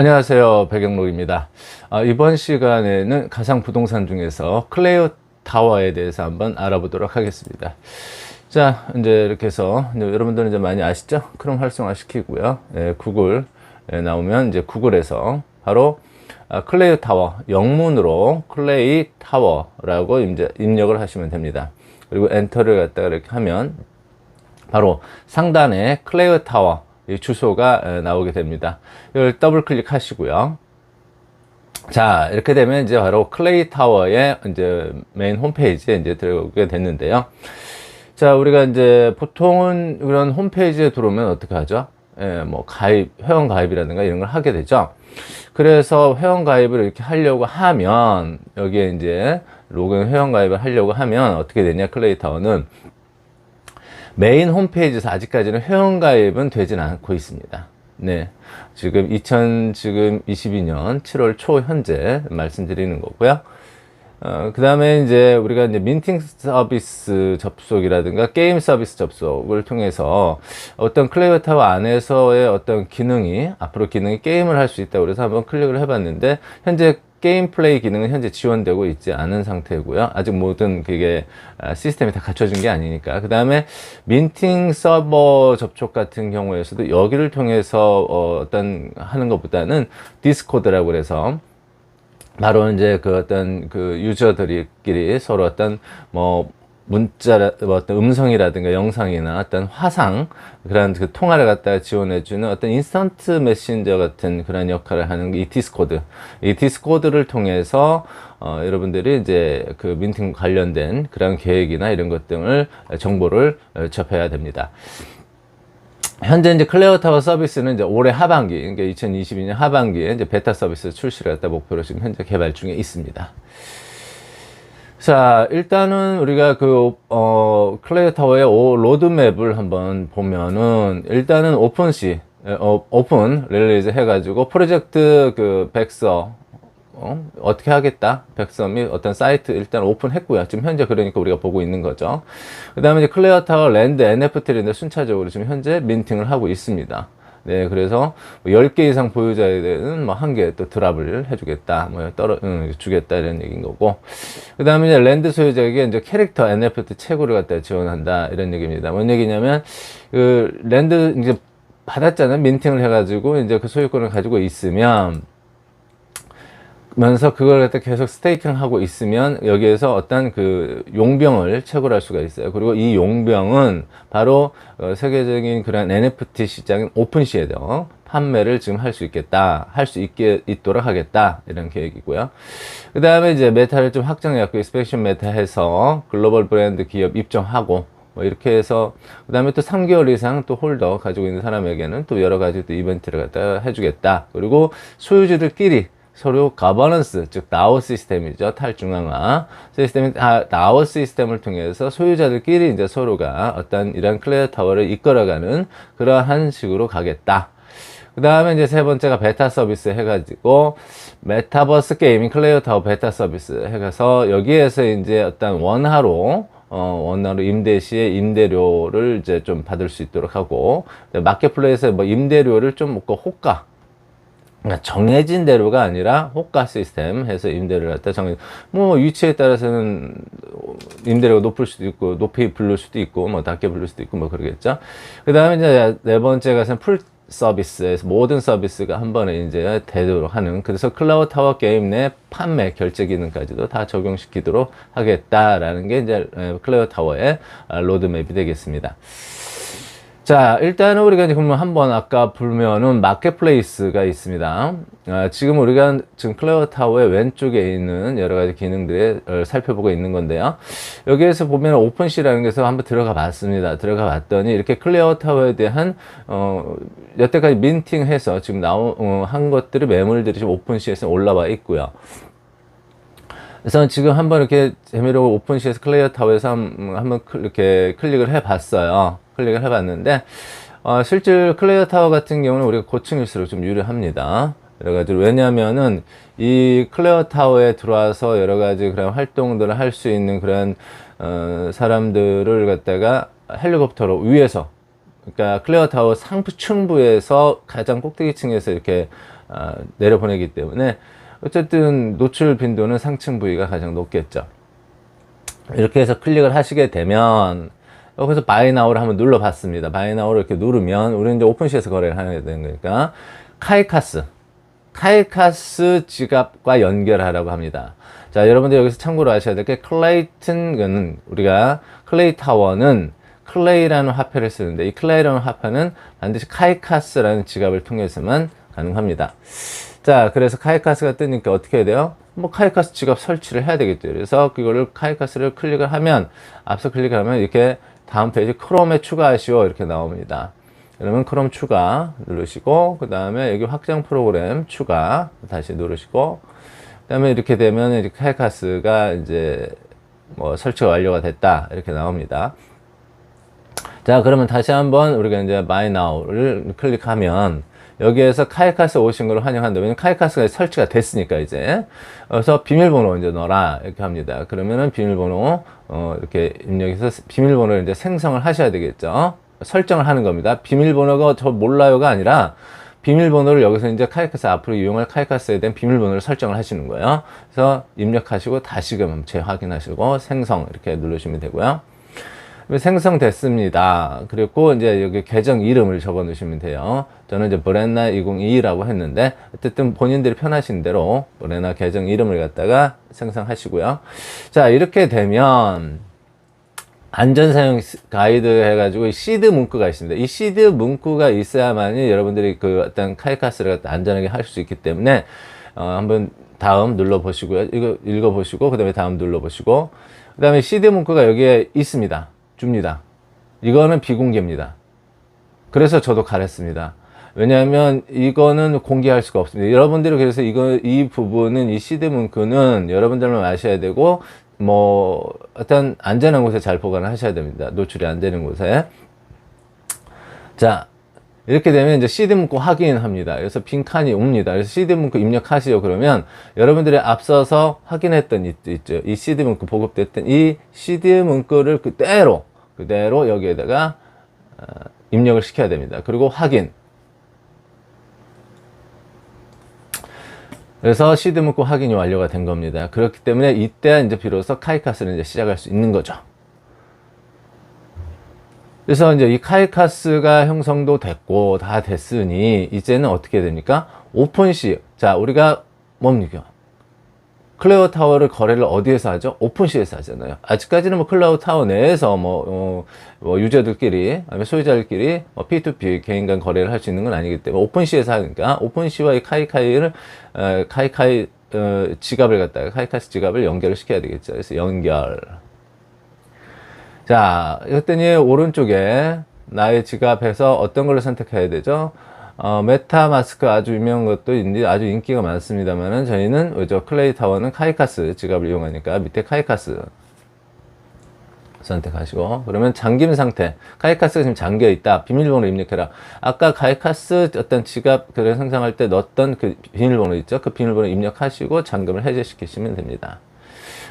안녕하세요, 백영록입니다. 이번 시간에는 가상 부동산 중에서 클레어 타워에 대해서 한번 알아보도록 하겠습니다. 자, 이제 이렇게 해서 여러분들은 이제 많이 아시죠? 크롬 활성화 시키고요. 구글 나오면 이제 구글에서 바로 클레어 타워, 영문으로 클레이 타워라고 이제 입력을 하시면 됩니다. 그리고 엔터를 갖다가 이렇게 하면 바로 상단에 클레어 타워 이 주소가 나오게 됩니다. 이걸 더블 클릭하시고요. 자, 이렇게 되면 이제 바로 클레이 타워의 이제 메인 홈페이지에 이제 들어오게 됐는데요. 자, 우리가 이제 보통은 그런 홈페이지에 들어오면 어떻게 하죠? 뭐 회원 가입이라든가 이런 걸 하게 되죠. 그래서 회원 가입을 이렇게 하려고 하면 여기에 이제 로그인 회원 가입을 하려고 하면 어떻게 되냐? 클레이 타워는 메인 홈페이지에서 아직까지는 회원가입은 되진 않고 있습니다. 네. 지금 2022년 7월 초 현재 말씀드리는 거고요. 그 다음에 이제 우리가 이제 민팅 서비스 접속이라든가 게임 서비스 접속을 통해서 어떤 클레어 타워 안에서의 어떤 기능이, 앞으로 기능이 게임을 할 수 있다고 그래서 한번 클릭을 해봤는데, 현재 게임 플레이 기능은 현재 지원되고 있지 않은 상태고요. 아직 모든 그게 시스템이 다 갖춰진 게 아니니까. 그 다음에 민팅 서버 접촉 같은 경우에서도 여기를 통해서 어떤 하는 것보다는 디스코드라고 그래서 바로 이제 그 어떤 그 유저들끼리 서로 어떤 뭐 문자, 어떤 음성이라든가 영상이나 어떤 화상, 그런 그 통화를 갖다가 지원해주는 어떤 인스턴트 메신저 같은 그런 역할을 하는 이 디스코드. 이 디스코드를 통해서, 여러분들이 이제 그 민팅 관련된 그런 계획이나 이런 것 등을 정보를 접해야 됩니다. 현재 이제 클레어 타워 서비스는 이제 올해 하반기, 그러니까 2022년 하반기에 이제 베타 서비스 출시를 갖다 목표로 지금 현재 개발 중에 있습니다. 자, 일단은 우리가 클레어 타워의 로드맵을 한번 보면은, 일단은 오픈 릴리즈 해가지고 프로젝트 백서, 어떻게 하겠다? 백서 및 어떤 사이트 일단 오픈했고요. 지금 현재 그러니까 우리가 보고 있는 거죠. 그 다음에 이제 클레어 타워 랜드 NFT를 순차적으로 지금 현재 민팅을 하고 있습니다. 네, 그래서 10개 이상 보유자에 대한 뭐 1개 또 드랍을 해주겠다, 주겠다 이런 얘기인 거고. 그 다음에 이제 랜드 소유자에게 이제 캐릭터 NFT 채굴을 갖다 지원한다 이런 얘기입니다. 뭔 얘기냐면, 그 랜드 이제 받았잖아요. 민팅을 해가지고 이제 그 소유권을 가지고 있으면, 면서 그걸 갖다 계속 스테이킹 하고 있으면 여기에서 어떤 그 용병을 채굴할 수가 있어요. 그리고 이 용병은 바로 세계적인 그런 NFT 시장인 오픈시에도 판매를 지금 할 수 있도록 하겠다 이런 계획이고요. 그 다음에 이제 메타를 좀 확장해갖고 스페셜 메타 해서 글로벌 브랜드 기업 입점하고 뭐 이렇게 해서, 그 다음에 또 3개월 이상 또 홀더 가지고 있는 사람에게는 또 여러 가지 또 이벤트를 갖다 해주겠다. 그리고 소유주들끼리 서로 가버넌스, 즉 DAO 시스템이죠. 탈중앙화 시스템이 DAO 시스템을 통해서 소유자들끼리 이제 서로가 어떤 이런 클레어 타워를 이끌어가는 그러한 식으로 가겠다. 그 다음에 이제 세 번째가 베타 서비스 해가지고 메타버스 게이밍 클레어 타워 베타 서비스 해가서 여기에서 이제 어떤 원화로 임대 시에 임대료를 이제 좀 받을 수 있도록 하고, 마켓플레이스에 뭐 임대료를 좀 먹고 호가, 그러니까 정해진 대로가 아니라 호가 시스템 해서 임대를 갖다 뭐 위치에 따라서는 임대료가 높을 수도 있고 높이 부를 수도 있고 뭐 낮게 부를 수도 있고 뭐 그러겠죠. 그 다음에 이제 네 번째가 풀 서비스에서 모든 서비스가 한 번에 이제 되도록 하는, 그래서 클레어 타워 게임 내 판매 결제 기능까지도 다 적용시키도록 하겠다라는 게 이제 클레어 타워의 로드맵이 되겠습니다. 자, 일단은 우리가 이제 그러면 한번 아까 보면은 마켓플레이스가 있습니다. 지금 우리가 지금 클레어 타워의 왼쪽에 있는 여러 가지 기능들을 살펴보고 있는 건데요. 여기에서 보면 오픈시라는 것에서 한번 들어가 봤습니다. 들어가 봤더니 이렇게 클레어 타워에 대한 여태까지 민팅해서 지금 한 것들이 매물들이 지금 오픈시에서 올라와 있고요. 그래서 지금 한번 이렇게 재미로 오픈시에서 클레어 타워에서 한번 이렇게 클릭을 해봤어요. 클릭을 해봤는데, 실제 클레어 타워 같은 경우는 우리가 고층일수록 좀 유리합니다. 여러 가지, 왜냐면은 이 클레어 타워에 들어와서 여러 가지 그런 활동들을 할 수 있는 그런 사람들을 갖다가 헬리콥터로 위에서, 그러니까 클레어 타워 상층부에서 가장 꼭대기층에서 이렇게 내려보내기 때문에 어쨌든 노출 빈도는 상층 부위가 가장 높겠죠. 이렇게 해서 클릭을 하시게 되면 여기서 Buy Now를 한번 눌러봤습니다. Buy Now를 이렇게 누르면 우리는 이제 오픈시에서 거래를 하게 되는 거니까 카이카스 지갑과 연결하라고 합니다. 자, 여러분들 여기서 참고로 아셔야 될 게 클레이튼은 우리가 클레이 타워는 클레이라는 화폐를 쓰는데 이 클레이라는 화폐는 반드시 카이카스라는 지갑을 통해서만 가능합니다. 자, 그래서 카이카스가 뜨니까 어떻게 해야 돼요? 뭐 카이카스 지갑 설치를 해야 되겠죠. 그래서 그거를 카이카스를 클릭을 하면 앞서 클릭하면 이렇게 다음 페이지 크롬에 추가하시오 이렇게 나옵니다. 그러면 크롬 추가 누르시고 그 다음에 여기 확장 프로그램 추가 다시 누르시고 그 다음에 이렇게 되면 이렇게 카이카스가 이제 뭐 설치가 완료가 됐다 이렇게 나옵니다. 자, 그러면 다시 한번 우리가 이제 Buy Now를 클릭하면 여기에서 카이카스 오신 걸 환영한다. 왜냐면 카이카스가 설치가 됐으니까 이제. 그래서 비밀번호 이제 넣어라. 이렇게 합니다. 그러면은 비밀번호, 이렇게 입력해서 비밀번호를 이제 생성을 하셔야 되겠죠. 설정을 하는 겁니다. 비밀번호가 저 몰라요가 아니라 비밀번호를 여기서 이제 카이카스 앞으로 이용할 카이카스에 대한 비밀번호를 설정을 하시는 거예요. 그래서 입력하시고 다시금 재확인하시고 생성 이렇게 누르시면 되고요. 생성됐습니다. 그리고 이제 여기 계정 이름을 적어 놓으시면 돼요. 저는 이제 브레나 2022라고 했는데 어쨌든 본인들이 편하신 대로 브레나 계정 이름을 갖다가 생성하시고요. 자, 이렇게 되면 안전사용 가이드 해가지고 시드 문구가 있습니다. 이 시드 문구가 있어야만이 여러분들이 그 어떤 카이카스를 갖다 안전하게 할 수 있기 때문에 한번 다음 눌러보시고요. 이거 읽어보시고 그 다음에 다음 눌러보시고 그 다음에 시드 문구가 여기에 있습니다. 줍니다. 이거는 비공개입니다. 그래서 저도 가렸습니다. 왜냐하면 이거는 공개할 수가 없습니다. 여러분들이 그래서 이 부분은 이 시드 문구는 여러분들만 아셔야 되고 뭐 어떤 안전한 곳에 잘 보관을 하셔야 됩니다. 노출이 안 되는 곳에. 자, 이렇게 되면 이제 시드 문구 확인합니다. 그래서 빈칸이 옵니다. 그래서 시드 문구 입력하시오. 그러면 여러분들이 앞서서 확인했던 있죠. 이 시드 문구 보급됐던 이 시드 문구를 그대로 여기에다가 입력을 시켜야 됩니다. 그리고 확인. 그래서 시드 문구 확인이 완료가 된 겁니다. 그렇기 때문에 이때 이제 비로소 카이카스를 이제 시작할 수 있는 거죠. 그래서 이제 이 카이카스가 형성도 됐고 다 됐으니 이제는 어떻게 됩니까? 오픈시. 자, 우리가 뭡니까? 클레어 타워를 거래를 어디에서 하죠? 오픈시에서 하잖아요. 아직까지는 뭐 클레어 타워 내에서 뭐 유저들끼리, 아니면 소유자들끼리 P2P 개인 간 거래를 할 수 있는 건 아니기 때문에 오픈시에서 하니까 오픈시와 이 카이카스 지갑을 갖다가 카이카스 지갑을 연결을 시켜야 되겠죠. 그래서 연결. 자, 이랬더니 오른쪽에 나의 지갑에서 어떤 걸로 선택해야 되죠? 메타마스크 아주 유명한 것도 있는데 아주 인기가 많습니다만은 저희는 그죠? 클레이 타워는 카이카스 지갑을 이용하니까 밑에 카이카스 선택하시고 그러면 잠김 상태 카이카스가 지금 잠겨 있다. 비밀번호 입력해라. 아까 카이카스 어떤 지갑 그를 생성할 때 넣었던 그 비밀번호 있죠? 그 비밀번호 입력하시고 잠금을 해제시키시면 됩니다.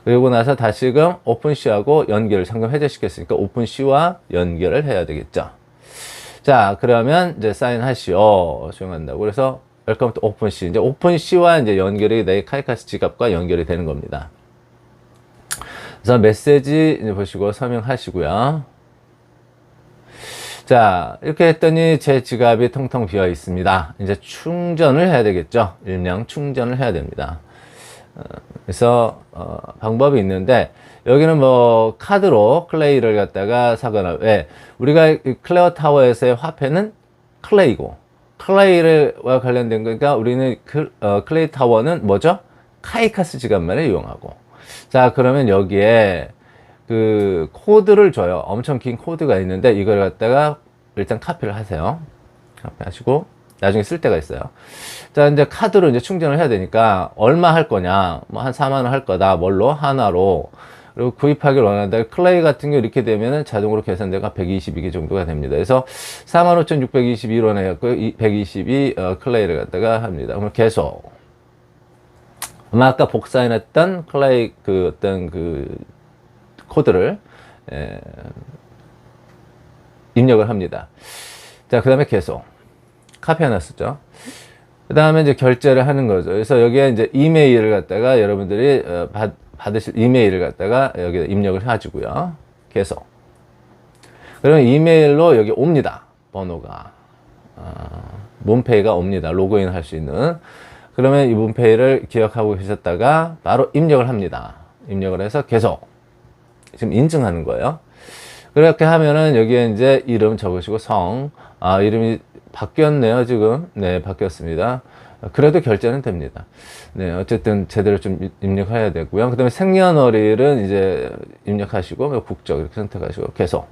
그리고 나서 다시금 오픈시하고 연결을 잠금 해제시켰으니까 오픈시와 연결을 해야 되겠죠. 자, 그러면 이제 사인하시오. 수용한다고. 그래서 웰컴 투 오픈시. 이제 오픈시와 이제 연결이 내 카이카스 지갑과 연결이 되는 겁니다. 그래서 메시지 이제 보시고 서명하시고요. 자, 이렇게 했더니 제 지갑이 텅텅 비어 있습니다. 이제 충전을 해야 되겠죠. 일명 충전을 해야 됩니다. 그래서 방법이 있는데 여기는 뭐 카드로 클레이를 갖다가 사거나 왜 우리가 클레어 타워에서의 화폐는 클레이고 클레이와 관련된 거니까 우리는 클레이 타워는 뭐죠? 카이카스 지갑만을 이용하고 자 그러면 여기에 그 코드를 줘요. 엄청 긴 코드가 있는데 이걸 갖다가 일단 카피를 하세요. 카피하시고 나중에 쓸 때가 있어요. 자, 이제 카드로 이제 충전을 해야 되니까 얼마 할 거냐? 뭐 한 4만 원 할 거다. 뭘로? 하나로. 그리고 구입하기를 원한다. 클레이 같은 경우 이렇게 되면은 자동으로 계산대가 122개 정도가 됩니다. 그래서 45,622원 해갖고 122 클레이를 갖다가 합니다. 그럼 계속. 아까 복사해놨던 클레이 그 어떤 그 코드를 입력을 합니다. 자, 그 다음에 계속. 카피 하나 쓰죠. 그 다음에 이제 결제를 하는 거죠. 그래서 여기에 이제 이메일을 갖다가 여러분들이 받으실 이메일을 갖다가 여기에 입력을 해주고요. 계속. 그러면 이메일로 여기 옵니다. 번호가. 문페이가 옵니다. 로그인 할 수 있는. 그러면 이 문페이를 기억하고 계셨다가 바로 입력을 합니다. 입력을 해서 계속. 지금 인증하는 거예요. 그렇게 하면은 여기에 이제 이름 적으시고 성. 이름이 바뀌었네요, 지금. 네, 바뀌었습니다. 그래도 결제는 됩니다. 네, 어쨌든 제대로 좀 입력해야 되고요. 그 다음에 생년월일은 이제 입력하시고, 국적 이렇게 선택하시고, 계속.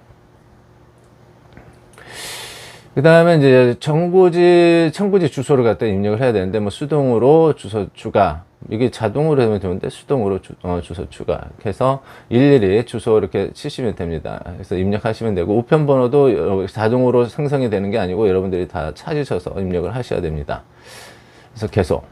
그 다음에 이제 청구지 주소를 갖다 입력을 해야 되는데, 뭐 수동으로 주소 추가. 이게 자동으로 하면 되는데, 수동으로 주소 추가. 이렇게 해서 일일이 주소 이렇게 치시면 됩니다. 그래서 입력하시면 되고, 우편번호도 자동으로 생성이 되는 게 아니고, 여러분들이 다 찾으셔서 입력을 하셔야 됩니다. 그래서 계속.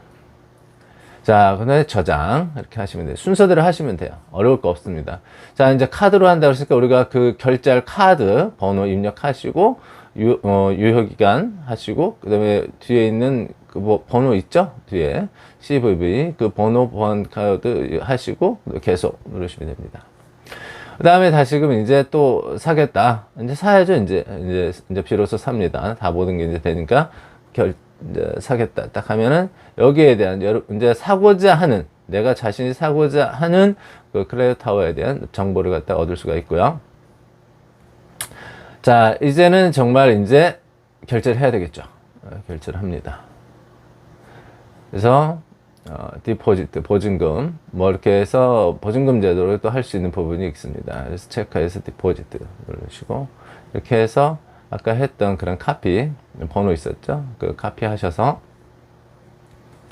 자, 그 다음에 저장. 이렇게 하시면 돼요. 순서대로 하시면 돼요. 어려울 거 없습니다. 자, 이제 카드로 한다고 했으니까 우리가 그 결제할 카드 번호 입력하시고, 유효기간 하시고, 그 다음에 뒤에 있는 그 뭐 번호 있죠? 뒤에. CVV. 그 번호 보안 카드 하시고, 계속 누르시면 됩니다. 그 다음에 다시금 이제 또 사겠다. 이제 사야죠. 이제 비로소 삽니다. 다 모든 게 이제 되니까 이제 사겠다. 딱 하면은 여기에 대한 이제 사고자 하는 내가 자신이 사고자 하는 그 클레어 타워에 대한 정보를 갖다 얻을 수가 있고요. 자, 이제는 정말 이제 결제를 해야 되겠죠. 결제를 합니다. 그래서 디포지트 보증금 뭐 이렇게 해서 보증금 제도를 또 할 수 있는 부분이 있습니다. 그래서 체크해서 디포지트 누르시고 이렇게 해서 아까 했던 그런 카피 번호 있었죠? 그 카피 하셔서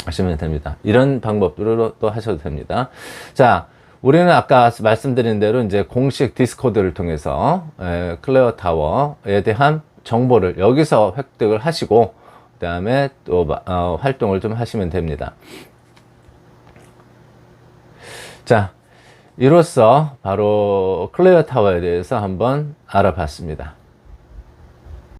하시면 됩니다. 이런 방법으로 또 하셔도 됩니다. 자, 우리는 아까 말씀드린 대로 이제 공식 디스코드를 통해서 클레어 타워에 대한 정보를 여기서 획득을 하시고 그 다음에 또 활동을 좀 하시면 됩니다. 자, 이로써 바로 클레어 타워에 대해서 한번 알아봤습니다.